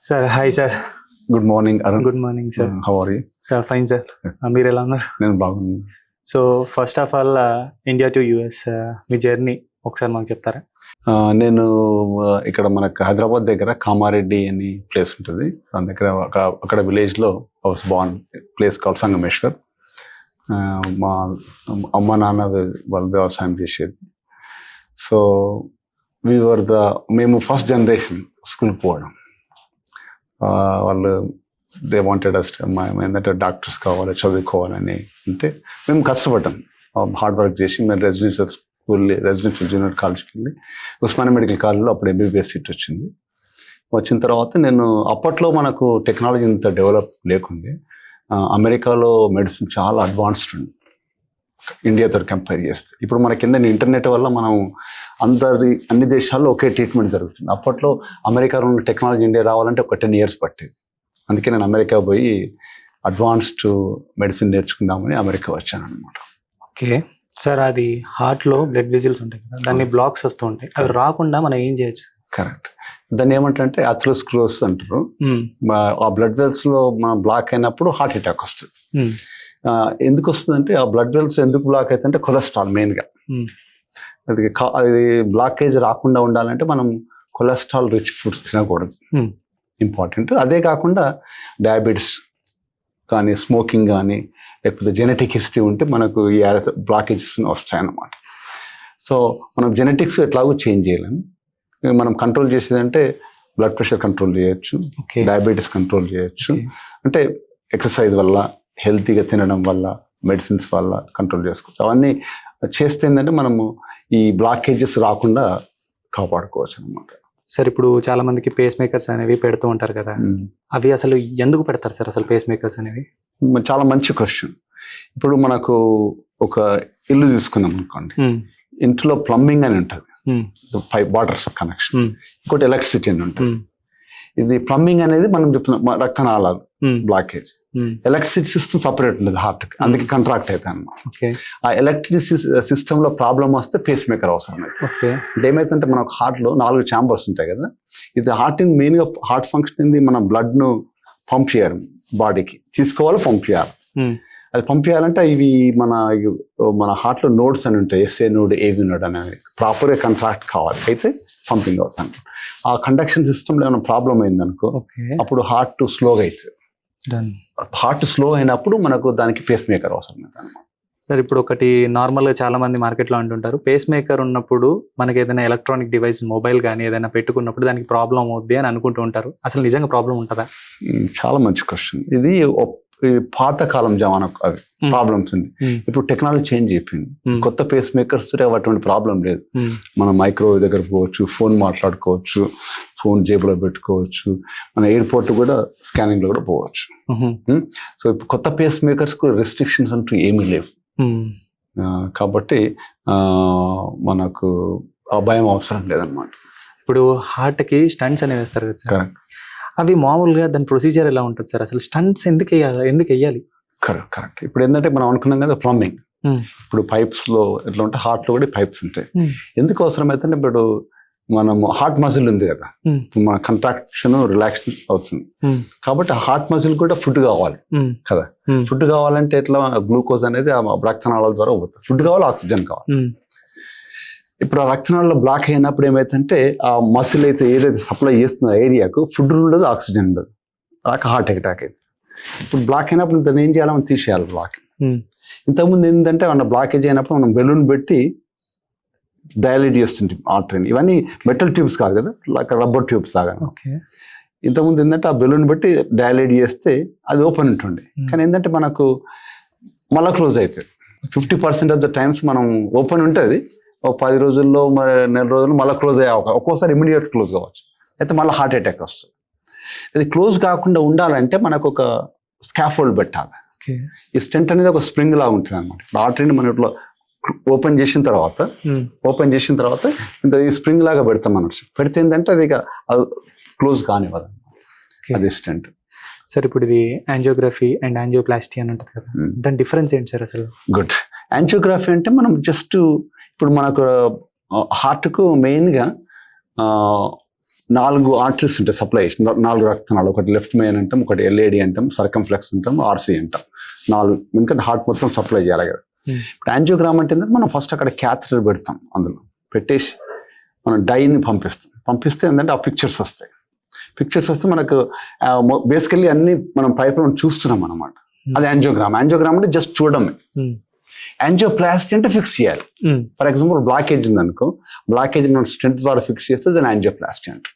Sir hi sir. Good morning Arun. Good morning sir. How are you? Sir fine sir. మీరు ఎలా ఉన్నారు? నేను బాగున్నాను. So first of all India to US మీ journey ఒకసారి మాకు చెప్తారా? నేను ఇక్కడ మనకు హైదరాబాద్ దగ్గర కామారెడ్డి అని ప్లేస్ ఉంటుంది. దాని దగ్గర అక్కడ విలేజ్లో హౌస్ బాన్ ప్లేస్ కాల్ సంగమేశ్వర్. మా అమ్మ నాన్న వాళ్ళు వ్యవసాయం చేసేది. సో మేము ఫస్ట్ జనరేషన్ స్కూల్కి పోవడం. వాళ్ళు దే వాంటెడ్ అస్ ఏంటంటే డాక్టర్స్ కావాలి, చదువుకోవాలని. అంటే మేము కష్టపడ్డాం, హార్డ్ వర్క్ చేసి. మేము రెసిడెన్షియల్ జూనియర్ కాలేజ్కి వెళ్ళి ఉస్మానియా మెడికల్ కాలేజ్లో అప్పుడు ఎంబీబీఎస్ సీట్ వచ్చింది. వచ్చిన తర్వాత నేను అప్పట్లో మనకు టెక్నాలజీ ఇంత డెవలప్ లేకుండే. అమెరికాలో మెడిసిన్ చాలా అడ్వాన్స్డ్ ఉంది ఇండియాతో కంపేర్ చేస్తే. ఇప్పుడు మన కింద ఇంటర్నెట్ వల్ల మనం అన్ని దేశాల్లో ఒకే ట్రీట్మెంట్ జరుగుతుంది. అప్పట్లో అమెరికాలో ఉన్న టెక్నాలజీ ఇండియా రావాలంటే ఒక 10 years పట్టేది. అందుకే నేను అమెరికా పోయి అడ్వాన్స్డ్ మెడిసిన్ నేర్చుకుందామని అమెరికా వచ్చాను అనమాట. ఓకే సార్, అది హార్ట్లో బ్లడ్ వెజిల్స్ ఉంటాయి కదా, దాన్ని బ్లాక్స్ వస్తూ ఉంటాయి. అవి రాకుండా మనం ఏం చేయొచ్చు? కరెక్ట్. దాన్ని ఏమంటారంటే అథెరోస్క్లెరోసిస్ అంటారు. ఆ బ్లడ్ వెల్స్లో మన బ్లాక్ అయినప్పుడు హార్ట్ అటాక్ వస్తుంది. ఎందుకు వస్తుందంటే ఆ బ్లడ్ వెల్స్ ఎందుకు బ్లాక్ అవుతుందంటే కొలెస్ట్రాల్ మెయిన్గా. అది బ్లాకేజ్ రాకుండా ఉండాలంటే మనం కొలెస్ట్రాల్ రిచ్ ఫుడ్స్ తినకూడదు, ఇంపార్టెంట్. అదే కాకుండా డయాబెటీస్ కానీ, స్మోకింగ్ కానీ, లేకపోతే జెనెటిక్ హిస్టరీ ఉంటే మనకు ఈ బ్లాకేజెస్ వస్తాయన్నమాట. సో మనం జెనెటిక్స్ ఎట్లాగో చేంజ్ చేయలేము. మనం కంట్రోల్ చేసేదంటే బ్లడ్ ప్రెషర్ కంట్రోల్ చేయొచ్చు, డయాబెటీస్ కంట్రోల్ చేయొచ్చు. అంటే ఎక్సర్సైజ్ వల్ల, హెల్తీగా తినడం వల్ల, మెడిసిన్స్ వల్ల కంట్రోల్ చేసుకోవచ్చు. అవన్నీ చేస్తే ఏంటంటే మనము ఈ బ్లాకేజెస్ రాకుండా కాపాడుకోవచ్చు అనమాట. సార్ ఇప్పుడు చాలా మందికి పేస్ మేకర్స్ అనేవి పెడుతూ ఉంటారు కదా, అవి అసలు ఎందుకు పెడతారు సార్ అసలు పేస్ మేకర్స్ అనేవి? చాలా మంచి క్వశ్చన్. ఇప్పుడు మనకు ఒక ఇల్లు తీసుకున్నాం అనుకోండి, ఇంట్లో ప్లంబింగ్ అని ఉంటుంది, పైప్ వాటర్ కనెక్షన్, ఇంకోటి ఎలక్ట్రిసిటీ అని ఉంటుంది. ఇది ప్లంబింగ్ అనేది మనం చెప్తున్నాం రక్తనాళాలు బ్లాకేజ్. ఎలక్ట్రిసిటీ సిస్టమ్ సపరేట్ ఉంటుంది హార్ట్కి, అందుకే కంట్రాక్ట్ అవుతాయి అన్నమాట. ఆ ఎలక్ట్రిసిటీ సిస్టంలో ప్రాబ్లం వస్తే పేస్ మేకర్ అవసరం అయితే. ఏమైతుందంటే మనకు హార్ట్లో 4 chambers ఉంటాయి కదా. ఇది హార్ట్ మెయిన్గా హార్ట్ ఫంక్షన్ ఏంది, మన బ్లడ్ను పంప్ చేయాలి, బాడీకి తీసుకోవాలి, పంప్ చేయాలి. అది పంప్ చేయాలంటే ఇవి మన హార్ట్లో నోడ్స్ అని ఉంటాయి, ఎస్ఏ నోడ్, ఏవి నోడ్ అనేవి ప్రాపర్గా కంట్రాక్ట్ కావాలి, అయితే పంపింగ్ అవుతాను. ఆ కండక్షన్ సిస్టంలో ఏమైనా ప్రాబ్లం అయిందనుకో, అప్పుడు హార్ట్ స్లోగా అవుతుంది. హార్ట్ స్లో అయినప్పుడు మనకు దానికి పేస్ మేకర్ అవసరం అనమాట. సార్ ఇప్పుడు ఒకటి నార్మల్గా చాలా మంది మార్కెట్లో అంటుంటారు, పేస్ మేకర్ ఉన్నప్పుడు మనకి ఏదైనా ఎలక్ట్రానిక్ డివైస్, మొబైల్ కానీ ఏదైనా పెట్టుకున్నప్పుడు దానికి ప్రాబ్లం అవుద్ది అని అనుకుంటూ ఉంటారు. అసలు నిజంగా ప్రాబ్లం ఉంటుందా? చాలా మంచి క్వశ్చన్. ఇది పాతకాలం జమానా అవి ప్రాబ్లమ్స్ ఉంది. ఇప్పుడు టెక్నాలజీ చేంజ్ అయిపోయింది, కొత్త పేస్ మేకర్స్ అటువంటి ప్రాబ్లం లేదు. మనం మైక్రోవేవ్ దగ్గర పోవచ్చు, ఫోన్ మాట్లాడుకోవచ్చు, ఫోన్ జేబులో పెట్టుకోవచ్చు, మన ఎయిర్పోర్ట్ కూడా స్కానింగ్ లో కూడా పోవచ్చు. సో ఇప్పుడు కొత్త పేస్ మేకర్స్ కు రెస్ట్రిక్షన్స్ అంటూ ఏమీ లేవు. కాబట్టి మనకు ఆ భయం అవసరం లేదన్నమాట. ఇప్పుడు హార్ట్ కి స్టంట్స్ అనేవి వేస్తారు కదా సార్, అవి మామూలుగా దాని ప్రొసీజర్ ఎలా ఉంటుంది సార్? అసలు స్టంట్స్ ఎందుకు వేయాలి? కరెక్ట్. ఇప్పుడు ఏంటంటే మనం అనుకున్నాం కదా ప్లంబింగ్, ఇప్పుడు పైప్స్ లో ఎట్లా ఉంటే హార్ట్ లో కూడా పైప్స్ ఉంటాయి. ఎందుకు అవసరం అయితే ఇప్పుడు మనం హార్ట్ మజిల్ ఉంది కదా, మన కంట్రాక్షన్ రిలాక్స్ అవుతుంది. కాబట్టి హార్ట్ మజిల్ కూడా ఫుడ్ కావాలి కదా. ఫుడ్ కావాలంటే ఎట్లా, గ్లూకోజ్ అనేది ఆ రక్తనాళాల ద్వారా పోతుంది. ఫుడ్ కావాలి, ఆక్సిజన్ కావాలి. ఇప్పుడు ఆ రక్తనాళాల్లో బ్లాక్ అయినప్పుడు ఏమైతుందంటే ఆ మసిల్ అయితే ఏదైతే సప్లై చేస్తుందో ఏరియాకు ఫుడ్ ఉండదు, ఆక్సిజన్ ఉండదు, హార్ట్ అటాక్ అయితే. ఇప్పుడు బ్లాక్ అయినప్పుడు దాన్ని ఏం చేయాలి, మనం తీసేయాలి బ్లాక్. ఇంతకుముందు ఏంటంటే మన బ్లాకేజ్ అయినప్పుడు మనం బెలూన్ పెట్టి డైలేట్ చేస్తుంటాం ఆర్టరీని. ఇవన్నీ మెటల్ ట్యూబ్స్ కాదు కదా, రబ్బర్ ట్యూబ్స్ లాగా. ఇంతకుముందు ఏంటంటే ఆ బెలూన్ పెట్టి డైలేట్ చేస్తే అది ఓపెన్ ఉంటుండే. కానీ ఏంటంటే మనకు మళ్ళీ క్లోజ్ అవుతుంది. 50% ఆఫ్ ద టైమ్స్ మనం ఓపెన్ ఉంటుంది, ఒక 10 రోజుల్లో, 9 రోజుల్లో మళ్ళీ క్లోజ్ అయ్యే అవకాశం, ఒక్కోసారి ఇమీడియట్ క్లోజ్ కావచ్చు, అయితే మళ్ళీ హార్ట్ అటాక్ వస్తుంది. అది క్లోజ్ కాకుండా ఉండాలంటే మనకు ఒక స్కాఫోల్డ్ పెట్టాలి. ఈ స్టెంట్ అనేది ఒక స్ప్రింగ్ లాగా ఉంటుంది అనమాట. ఆర్టరీని మనం ఇట్లా ఓపెన్ చేసిన తర్వాత ఇంత ఈ స్ప్రింగ్ లాగా పెడతాం అన్నట్టు. పెడితే ఏంటంటే అది క్లోజ్ కానివ్వదు, అది స్టెంట్. సార్ ఇప్పుడు ఇది యాంజియోగ్రఫీ అండ్ యాంజియోప్లాస్టీ అని ఉంటుంది కదా, దాని డిఫరెన్స్ ఏంటి సార్ అసలు? గుడ్. యాంజియోగ్రఫీ అంటే మనం జస్ట్ ఇప్పుడు మనకు హార్ట్కు మెయిన్గా 4 ఆర్టరీస్ ఉంటాయి సప్లై, 4 రక్తనాళాలు, ఒకటి లెఫ్ట్ మెయిన్ అంటాం, ఒకటి ఎల్ఏడి అంటాం, సర్కంఫ్లెక్స్ అంటాం, ఆర్సీ అంటాం, 4. ఎందుకంటే హార్ట్ మొత్తం సప్లై చేయాలి కదా. ఇప్పుడు యాంజియోగ్రామ్ అంటే ఏంటంటే మనం ఫస్ట్ అక్కడ క్యాథెటర్ పెడతాం, అందులో పెట్టేసి మనం డైని పంపిస్తే ఏంటంటే ఆ పిక్చర్స్ వస్తే మనకు బేసికల్లీ అన్ని మనం పైపులను చూస్తున్నాం అనమాట. అది యాంజియోగ్రామ్ అంటే జస్ట్ చూడడమే. యాంజియోప్లాస్టీ అంటే ఫిక్స్ చేయాలి. ఫర్ ఎగ్జాంపుల్ బ్లాకేజ్ ఉందనుకో, బ్లాకేజ్ స్టెంట్ ద్వారా ఫిక్స్ చేస్తే దాన్ని యాంజియోప్లాస్టీ అంటారు.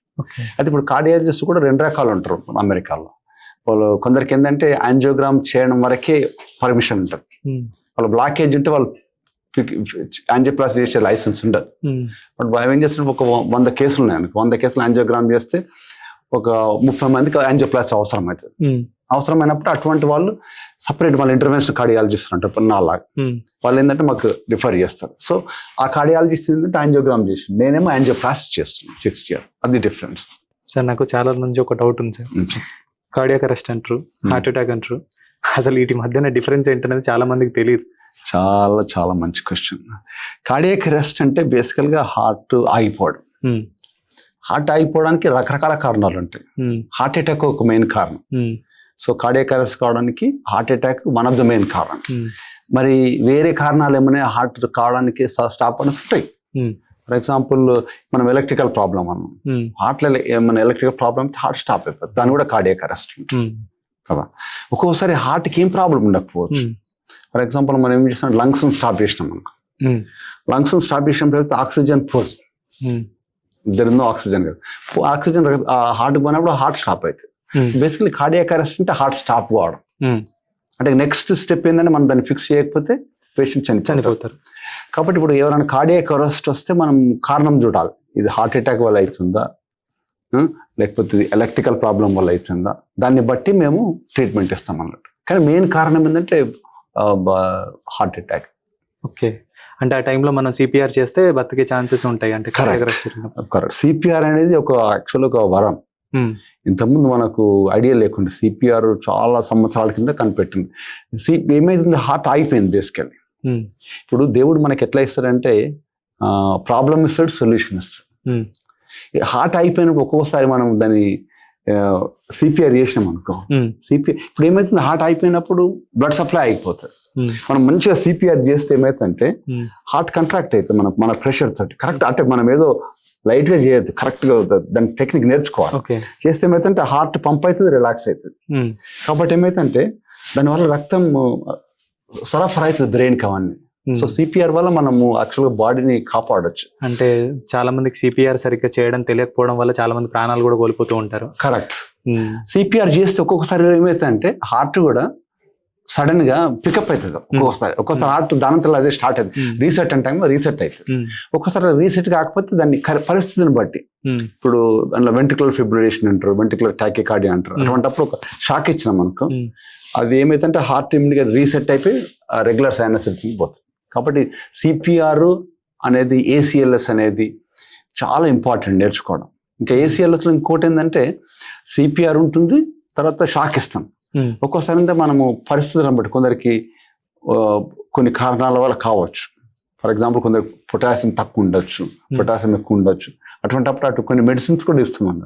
అయితే ఇప్పుడు కార్డియాలజిస్ట్ కూడా 2 రకాలు ఉంటారు అమెరికాలో. వాళ్ళు కొందరికి ఏంటంటే యాంజియోగ్రామ్ చేయడం వరకే పర్మిషన్ ఉంటుంది. వాళ్ళు బ్లాకేజ్ ఉంటే వాళ్ళు యాంజియోప్లాస్టీ చేసే లైసెన్స్ ఉండదు. బట్ ఏం చేస్తారు, ఒక 100 కేసులు ఉన్నాయి అనుకో, 100 కేసులు యాంజియోగ్రామ్ చేస్తే ఒక 30 మందికి యాంజియోప్లాస్టీ అవసరం అవుతుంది. అవసరమైనప్పుడు అటువంటి వాళ్ళు సపరేట్ వాళ్ళు ఇంటర్వెన్షనల్ కార్డియాలజిస్ట్ అంటారు, నాలాగా. వాళ్ళు ఏంటంటే మాకు రిఫర్ చేస్తారు. సో ఆ కార్డియాలజిస్ట్ ఏంటంటే యాంజియోగ్రామ్ చేసి, నేనేమో యాంజియోప్లాస్టీ చేస్తున్నాను, ఫిక్స్ చేయాలి. అది డిఫరెన్స్. సార్ నాకు చాలా నుంచి ఒక డౌట్ ఉంది సార్. కార్డియాక్ అరెస్ట్ అంటారు, హార్ట్ అటాక్ అంటారు, అసలు వీటి మధ్యన డిఫరెన్స్ ఏంటనేది చాలా మందికి తెలియదు. చాలా మంచి క్వశ్చన్. కార్డియాక్ అరెస్ట్ అంటే బేసికల్గా హార్ట్ ఆగిపోవడం. హార్ట్ ఆగిపోవడానికి రకరకాల కారణాలు ఉంటాయి. హార్ట్ అటాక్ ఒక మెయిన్ కారణం. సో కార్డియాక్ అరెస్ట్ కావడానికి heart attack one of the main కారణం. మరి వేరే కారణాలు ఏమైనా హార్ట్ కావడానికి స్టాప్ అని ఉంటాయి. ఫర్ ఎగ్జాంపుల్ మనం ఎలక్ట్రికల్ ప్రాబ్లం అన్నాం, హార్ట్లో ఏమైనా ఎలక్ట్రికల్ ప్రాబ్లం అయితే హార్ట్ స్టాప్ అయిపోతుంది, దాన్ని కూడా కార్డియాక్ అరెస్ట్ కదా. ఒక్కొక్కసారి హార్ట్కి ఏం ప్రాబ్లం ఉండకపోవచ్చు. ఫర్ ఎగ్జాంపుల్ మనం ఏం చేస్తున్నాం, లంగ్స్ స్టాప్ చేసినాం అనుకో, లంగ్స్ స్టాప్ చేసినప్పుడు ఆక్సిజన్ పోదు, ఇద్దరుందో ఆక్సిజన్ కదా, ఆక్సిజన్ హార్ట్ పోయినప్పుడు హార్ట్ స్టాప్ అవుతుంది. బేసికలీ కార్డియాక్ అరెస్ట్ అంటే హార్ట్ స్టాప్ కావడం. అంటే నెక్స్ట్ స్టెప్ ఏంటంటే మనం దాన్ని ఫిక్స్ చేయకపోతే పేషెంట్ చనిపోతారు. కాబట్టి ఇప్పుడు ఎవరైనా కార్డియాక్ అరెస్ట్ వస్తే మనం కారణం చూడాలి, ఇది హార్ట్ అటాక్ వల్ల అవుతుందా, లేకపోతే ఇది ఎలక్ట్రికల్ ప్రాబ్లం వల్ల అవుతుందా, దాన్ని బట్టి మేము ట్రీట్మెంట్ ఇస్తాం అన్నట్టు. కానీ మెయిన్ కారణం ఏంటంటే హార్ట్ అటాక్. ఓకే, అంటే ఆ టైంలో మనం సిపిఆర్ చేస్తే బతికే ఛాన్సెస్ ఉంటాయి అంటే. కరెక్ట్. సిపిఆర్ అనేది యాక్చువల్ ఒక వరం. ఇంతకుముందు మనకు ఐడియా లేకుండా సిపిఆర్ చాలా సంవత్సరాల కింద కనిపెట్టింది. ఏమైతుంది, హార్ట్ ఆగిపోయింది బేసికల్లీ. ఇప్పుడు దేవుడు మనకి ఎట్లా ఇస్తాడంటే ప్రాబ్లమ్ ఇస్తాడు, సొల్యూషన్ ఇస్తాడు. హార్ట్ అయిపోయినప్పుడు ఒక్కొక్కసారి మనం దాన్ని సిపిఆర్ చేసినాం అనుకో, సిపిఆర్ ఇప్పుడు ఏమైతుంది, హార్ట్ అయిపోయినప్పుడు బ్లడ్ సప్లై అయిపోతుంది. మనం మంచిగా సిపిఆర్ చేస్తే ఏమైతుందంటే హార్ట్ కంట్రాక్ట్ అవుతుంది మన ప్రెషర్ తోటి. కరెక్ట్, అంటే మనం ఏదో లైట్ గా చేయొద్దు, కరెక్ట్ గా దాని టెక్నిక్ నేర్చుకోవాలి. చేస్తే ఏమైతుందంటే హార్ట్ పంప్ అవుతుంది, రిలాక్స్ అవుతుంది. కాబట్టి ఏమైతుందంటే దానివల్ల రక్తం సరఫరా అవుతుంది బ్రెయిన్ కి అవన్నీ. సో సిపిఆర్ వల్ల మనము యాక్చువల్గా బాడీని కాపాడొచ్చు. అంటే చాలా మందికి సిపిఆర్ సరిగ్గా చేయడం తెలియకపోవడం వల్ల చాలా మంది ప్రాణాలు కూడా కోల్పోతూ ఉంటారు. కరెక్ట్. సిపిఆర్ చేస్తే ఒక్కొక్కసారి ఏమైతుందంటే హార్ట్ కూడా సడన్ గా పికప్ అవుతుంది. ఒక్కొక్కసారి హార్ట్ దానంతలో అదే స్టార్ట్ అవుతుంది, రీసెట్ అంటే రీసెట్ అవుతుంది. ఒక్కొక్కసారి రీసెట్ కాకపోతే దాన్ని పరిస్థితిని బట్టి, ఇప్పుడు అందులో వెంట్రికులర్ ఫిబ్రిలేషన్ అంటారు, వెంట్రికులర్ టాకికార్డియా అంటారు. అటువంటిప్పుడు ఒక షాక్ ఇచ్చినాం అనుకో, అది ఏమైతుందంటే హార్ట్ ఇమ్మీడియట్గా రీసెట్ అయిపోయి రెగ్యులర్ సైనస్ పోతుంది. కాబట్టి సిపిఆర్ అనేది, ఏసీఎల్ఎస్ అనేది చాలా ఇంపార్టెంట్ నేర్చుకోవడం. ఇంకా ఏసీఎల్ఎస్లో ఇంకోటి ఏంటంటే సిపిఆర్ ఉంటుంది, తర్వాత షాక్ ఇస్తాం. ఒక్కోసారి అంతా మనము పరిస్థితులను బట్టి కొందరికి కొన్ని కారణాల వల్ల కావచ్చు. ఫర్ ఎగ్జాంపుల్ కొందరు పొటాషియం తక్కువ ఉండొచ్చు, పొటాషియం ఎక్కువ ఉండొచ్చు. అటువంటి కొన్ని మెడిసిన్స్ కూడా ఇస్తున్నాం.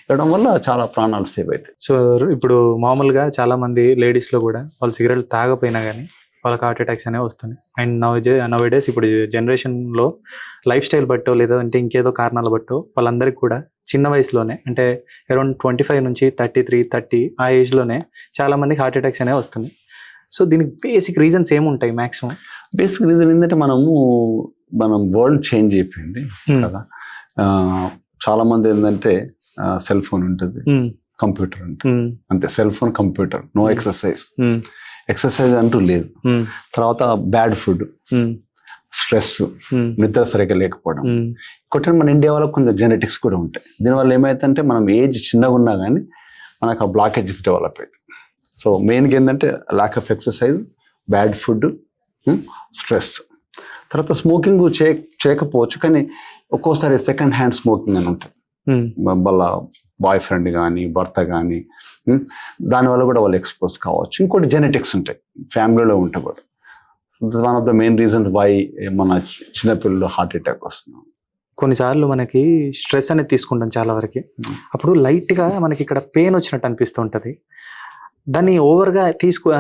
ఇవ్వడం వల్ల చాలా ప్రాణాలు సేవ్ అవుతాయి. సో ఇప్పుడు మామూలుగా చాలా మంది లేడీస్ లో కూడా వాళ్ళు సిగరెట్ తాగపోయినా కానీ వాళ్ళకి హార్ట్ అటాక్స్ అనేవి వస్తున్నాయి. అండ్ నవ్ డేస్ ఇప్పుడు జనరేషన్లో లైఫ్ స్టైల్ బట్టో లేదంటే ఇంకేదో కారణాల బట్టో వాళ్ళందరికీ కూడా చిన్న వయసులోనే, అంటే అరౌండ్ 25 నుంచి 33, 30 ఆ ఏజ్లోనే చాలా మందికి హార్ట్ అటాక్స్ అనేవి వస్తున్నాయి. సో దీనికి బేసిక్ రీజన్స్ ఏముంటాయి మ్యాక్సిమం? బేసిక్ రీజన్ ఏంటంటే మనం వరల్డ్ చేంజ్ అయిపోయింది కదా. చాలా మంది ఏంటంటే సెల్ ఫోన్ ఉంటుంది, కంప్యూటర్ ఉంటుంది, అంతే. Cell phone, computer, no exercise అంటూ లేదు. తర్వాత బ్యాడ్ ఫుడ్, స్ట్రెస్, నిద్ర సరిగ్గా లేకపోవడం. ఇంకోటి మన ఇండియా వాళ్ళకి కొంచెం జెనెటిక్స్ కూడా ఉంటాయి. దీనివల్ల ఏమైతుందంటే మనం ఏజ్ చిన్నగా ఉన్నా కానీ మనకు ఆ బ్లాకేజెస్ డెవలప్ అవుతాయి. సో మెయిన్గా ఏంటంటే lack of exercise, bad food, stress. తర్వాత స్మోకింగ్ చేయకపోవచ్చు, కానీ ఒక్కోసారి సెకండ్ హ్యాండ్ స్మోకింగ్ అని ఉంటుంది. వాళ్ళ బాయ్ ఫ్రెండ్ కానీ భర్త కానీ, దానివల్ల కూడా వాళ్ళు ఎక్స్పోజ్ కావచ్చు. ఇంకోటి జెనెటిక్స్ ఉంటాయి, ఫ్యామిలీలో ఉంటాయి కూడా. One of the main reasons why మన చిన్నపిల్లలు హార్ట్ అటాక్ వస్తున్నాం. కొన్నిసార్లు మనకి స్ట్రెస్ అనేది తీసుకుంటాం చాలా వరకు. అప్పుడు లైట్గా మనకి ఇక్కడ పెయిన్ వచ్చినట్టు అనిపిస్తూ ఉంటుంది. దాన్ని ఓవర్గా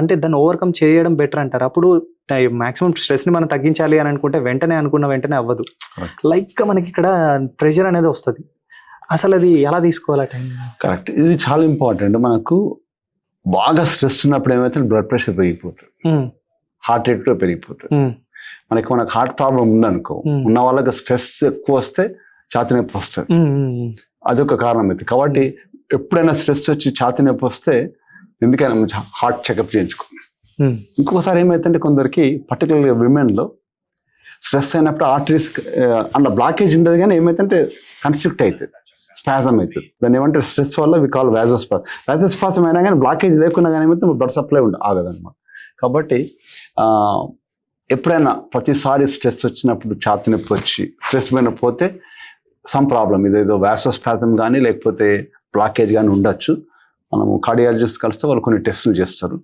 అంటే దాన్ని ఓవర్కమ్ చేయడం బెటర్ అంటారు. అప్పుడు మాక్సిమం స్ట్రెస్ని మనం తగ్గించాలి అని అనుకుంటే అనుకున్న వెంటనే అవ్వదు. లైట్గా మనకి ఇక్కడ ప్రెషర్ అనేది వస్తుంది. అసలు అది ఎలా తీసుకోవాలి టైం? కరెక్ట్, ఇది చాలా ఇంపార్టెంట్. మనకు బాగా స్ట్రెస్ ఉన్నప్పుడు ఏమైతే బ్లడ్ ప్రెషర్ పెరిగిపోతుంది, హార్ట్ రేట్ కూడా పెరిగిపోతుంది. మనకు హార్ట్ ప్రాబ్లం ఉందనుకో, ఉన్న వాళ్ళకి స్ట్రెస్ ఎక్కువ వస్తే ఛాతీ నొప్పి వస్తుంది. అదొక కారణం అయితే. కాబట్టి ఎప్పుడైనా స్ట్రెస్ వచ్చి ఛాతీ నొప్పి వస్తే ఎందుకైనా హార్ట్ చెకప్ చేయించుకో. ఇంకొకసారి ఏమైతుంటే కొందరికి పర్టికులర్గా విమెన్లో స్ట్రెస్ అయినప్పుడు ఆర్టరీస్ అందులో బ్లాకేజ్ ఉండదు, కానీ ఏమైతుంటే కన్స్ట్రిక్ట్ అవుతుంది, స్పాజం అవుతుంది. దాన్ని ఏమంటే స్ట్రెస్ వల్ల వి కాల్ వ్యాజోస్పాజం అయినా కానీ బ్లాకేజ్ లేకున్నా కానీ ఏమైతే బ్లడ్ సప్లై ఆగదన్నమాట. కాబట్టి ఎప్పుడైనా ప్రతిసారి స్ట్రెస్ వచ్చినప్పుడు ఛాతీ నొప్పి వచ్చి స్ట్రెస్ పైన పోతే సమ్ ప్రాబ్లం, ఇదేదో వ్యాసోస్పాజం కానీ లేకపోతే బ్లాకేజ్ కానీ ఉండొచ్చు. మనము కార్డియాలజిస్ట్ కలిస్తే వాళ్ళు కొన్ని టెస్టులు చేస్తారు,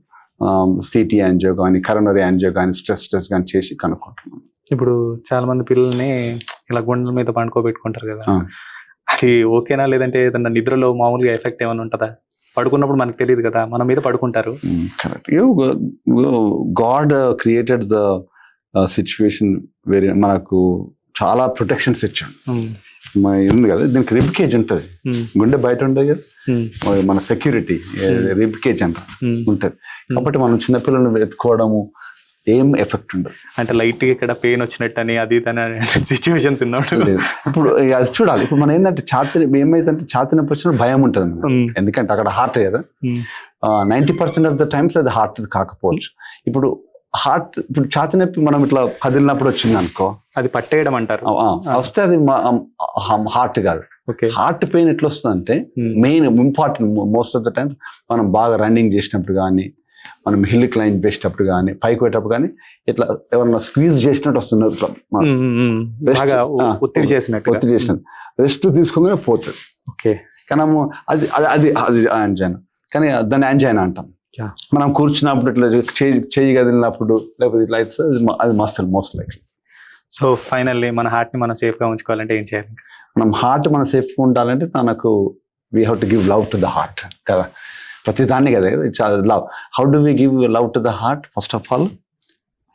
సిటీ యాంజియో కానీ కరోనరీ యాంజియో కానీ స్ట్రెస్ టెస్ట్ కానీ చేసి కనుక్కుంటున్నాం. ఇప్పుడు చాలా మంది పిల్లల్ని ఇలా గుండెల మీద పండుకోబెట్టుకుంటారు కదా, అది ఓకేనా? లేదంటే ఏదన్నా నిద్రలో మామూలుగా ఎఫెక్ట్ ఏమైనా ఉంటుందా? పడుకున్నప్పుడు మనకు తెలియదు కదా, మన మీద పడుకుంటారు. Correct. God created the situation వేరే, మనకు చాలా ప్రొటెక్షన్స్ ఇచ్చాడు. ఉంది కదా, దీనికి రిబ్ కేజ్ ఉంటుంది, గుండె బయట ఉంటుంది కదా, మన సెక్యూరిటీ రిబ్ కేజ్ అంటారు ఉంటుంది. కాబట్టి మనం చిన్నపిల్లల్ని ఎత్తుకోవడము ఏం ఎఫెక్ట్ ఉండదు. అంటే లైట్గా ఇక్కడ పెయిన్ వచ్చినట్టు అని అది సిచ్యువేషన్స్ ఉన్నప్పుడు ఇప్పుడు అది చూడాలి. ఇప్పుడు మనం ఏంటంటే ఏమైందంటే ఛాతీ నొప్పి వచ్చినప్పుడు భయం ఉంటుంది మనకు, ఎందుకంటే అక్కడ హార్ట్ కదా. 90% ఆఫ్ ద టైమ్స్ అది హార్ట్ కాకపోవచ్చు. ఇప్పుడు ఛాతీ నొప్పి మనం ఇట్లా కదిలినప్పుడు వచ్చింది అనుకో, అది పట్టేయడం అంటారు, వస్తే అది హార్ట్ కాదు. హార్ట్ పెయిన్ ఎట్లా వస్తుంది అంటే main important most of the times మనం బాగా రన్నింగ్ చేసినప్పుడు కానీ, మనం హిల్ క్లైంబ్ చేసేటప్పుడు కానీ, పైకి పోయేటప్పుడు కానీ ఇట్లా ఎవరన్నా స్క్వీజ్ చేసినట్టు వస్తున్నారు, ఒత్తిడి చేసినట్టు. రెస్ట్ తీసుకోగానే పోతుంది. ఓకే, కానీ అది అది అది యాంజైనా, కానీ దాన్ని యాంజైనా అంటాం. మనం కూర్చున్నప్పుడు ఇట్లా చేయి కదిలినప్పుడు లేకపోతే ఇట్లా అయితే అది మోస్ట్ లైక్లీ. సో ఫైనల్లీ మన హార్ట్ ని మనం సేఫ్ గా ఉంచుకోవాలంటే ఏం చేయాలి? మనం హార్ట్ మనం సేఫ్గా ఉండాలంటే తనకు we have to give love to the heart కదా, ప్రతి దాన్ని కదా. Love, how do we give love to the heart? First of all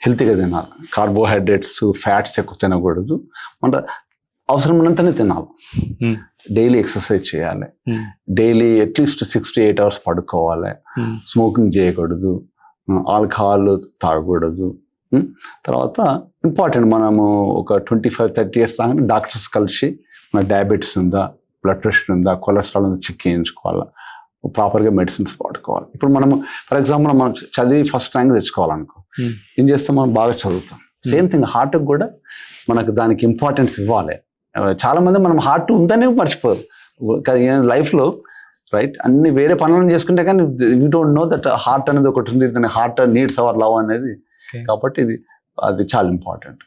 హెల్తీగా తినాలి, కార్బోహైడ్రేట్స్ ఫ్యాట్స్ ఎక్కువ తినకూడదు, మన అవసరం ఉన్నంతనే తినాలి. డైలీ ఎక్సర్సైజ్ చేయాలి, డైలీ అట్లీస్ట్ 6 to 8 hours పడుకోవాలి, స్మోకింగ్ చేయకూడదు, ఆల్కహాల్ తాగకూడదు. తర్వాత ఇంపార్టెంట్, మనము ఒక 25-30 years రాగానే డాక్టర్స్ కలిసి మన డయాబెటీస్ ఉందా, బ్లడ్ ప్రెషర్ ఉందా, కొలెస్ట్రాల్ ఉందా చెక్ చేయించుకోవాలి, ప్రాపర్గా మెడిసిన్స్ వాడుకోవాలి. ఇప్పుడు మనము ఫర్ ఎగ్జాంపుల్ మనం చదివి ఫస్ట్ ర్యాంక్ తెచ్చుకోవాలనుకో, ఏం చేస్తాం, మనం బాగా చదువుతాం. సేమ్ థింగ్ హార్ట్కి కూడా మనకు దానికి ఇంపార్టెన్స్ ఇవ్వాలి. చాలా మంది మనం హార్ట్ ఉందనే మర్చిపోరు లైఫ్లో, రైట్? అన్ని వేరే పనులను చేసుకుంటే కానీ we don't know that heart అనేది ఒకటి ఉంది, దాని హార్ట్ నీడ్స్ అవర్ లవ్ అనేది. కాబట్టి అది చాలా ఇంపార్టెంట్.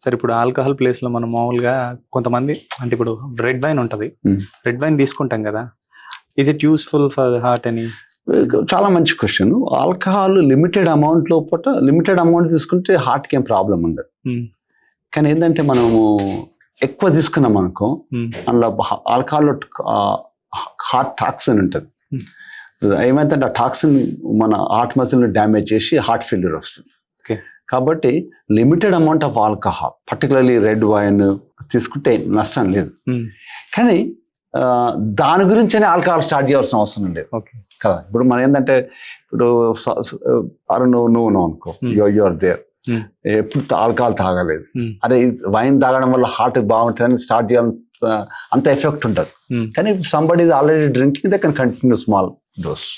సరే, ఇప్పుడు ఆల్కహాల్ ప్లేస్ లో మనం మామూలుగా కొంతమంది అంటే ఇప్పుడు రెడ్ వైన్ ఉంటుంది, రెడ్ వైన్ తీసుకుంటాం కదా, is it useful for heart అని? చాలా మంచి క్వశ్చన్. ఆల్కహాల్ లిమిటెడ్ అమౌంట్ తీసుకుంటే హార్ట్కి ఏం ప్రాబ్లం ఉండదు. కానీ ఏంటంటే మనము ఎక్కువ తీసుకున్నాం అనుకో, అందులో ఆల్కహాల్ హార్ట్ టాక్సిన్ ఉంటుంది. ఏమైతే ఆ టాక్సిన్ మన హార్ట్ మజిల్ని డ్యామేజ్ చేసి హార్ట్ ఫెయిల్యూర్ వస్తుంది. కాబట్టి limited amount of alcohol, particularly red wine తీసుకుంటే నష్టం లేదు. కానీ దాని గురించనే ఆల్కహాల్ స్టార్ట్ చేయాల్సిన అవసరం లేదు కదా. ఇప్పుడు మనం ఏంటంటే ఇప్పుడు నువ్వు అనుకో, యువర్ దేర్, ఎప్పుడు ఆల్కహాల్ తాగలేదు, అరే వైన్ తాగడం వల్ల హార్ట్ బాగుంటుందని స్టార్ట్ చేయాలంత అంత ఎఫెక్ట్ ఉంటుంది. కానీ somebody is already drinking, they can continue small dose.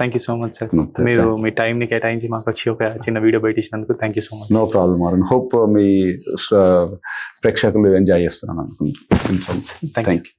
Thank you so much sir, మీరు మీ టైంని కేటాయించి మాకు వచ్చి ఒక చిన్న వీడియో బయట ఇచ్చినందుకు thank you so much. No problem Arun, hope మీ ప్రేక్షకులు ఎంజాయ్ చేస్తున్నాను అనుకుంటున్నాను. Thank you.